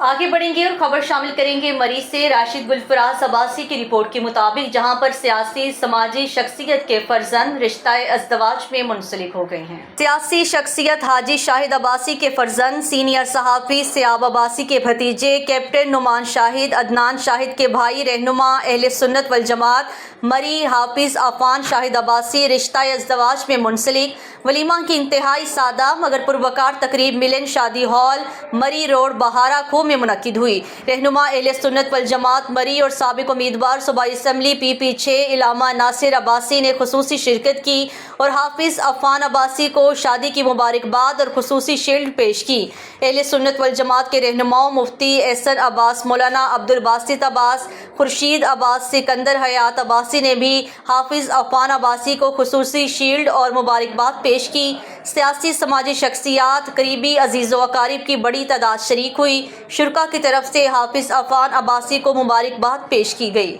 आगे बढ़ेंगे और खबर शामिल करेंगे मरीज से। राशिद गुलफराज अब्बासी की रिपोर्ट के मुताबिक जहां पर सियासी समाजी शख्सियत के फर्जंद रिश्ताए अज़दवाज में मुंसलिक हो गए हैं। सियासी शख्सियत हाजी शाहिद अब्बासी के फर्जंद सीनियर सहाफ़ी सियाब अब्बासी के भतीजे कैप्टन नुमान शाहिद, अदनान शाहिद के भाई रहनुमा अहले सुन्नत वल जमात मरी हाफिज अफान शाहिद अब्बासी रिश्ताए अज़दवाज में मुंसलिक। वलीमा की इंतहाई सादा मगर पुरवकार तकरीब मिलन शादी हॉल मरी रोड बहारा खो में मुनक्किद हुई। रहनुमा अहले सुन्नत वल जमात मरी और साबिक उम्मीदवार सूबाई असम्बली PP6 इलामा नासिर अब्बासी ने खुसूसी शिरकत की और हाफिज अफान अब्बासी को शादी की मुबारकबाद और खुसूसी शील्ड पेश की। अहले सुन्नत वल जमात के रहनुमाओं मुफ्ती एहसन अब्बास, मौलाना अब्दुल बासित अब्बास, खुर्शीद अब्बास, सिकंदर हयात अब्बासी ने भी हाफिज अफान अब्बासी को खुसूसी शील्ड और मुबारकबाद पेश की। सियासी समाजी शख्सियात, करीबी अजीज़ व अकारिब की बड़ी तादाद शरीक हुई। शुरका की तरफ से हाफिज अफान अब्बासी को मुबारकबाद पेश की गई।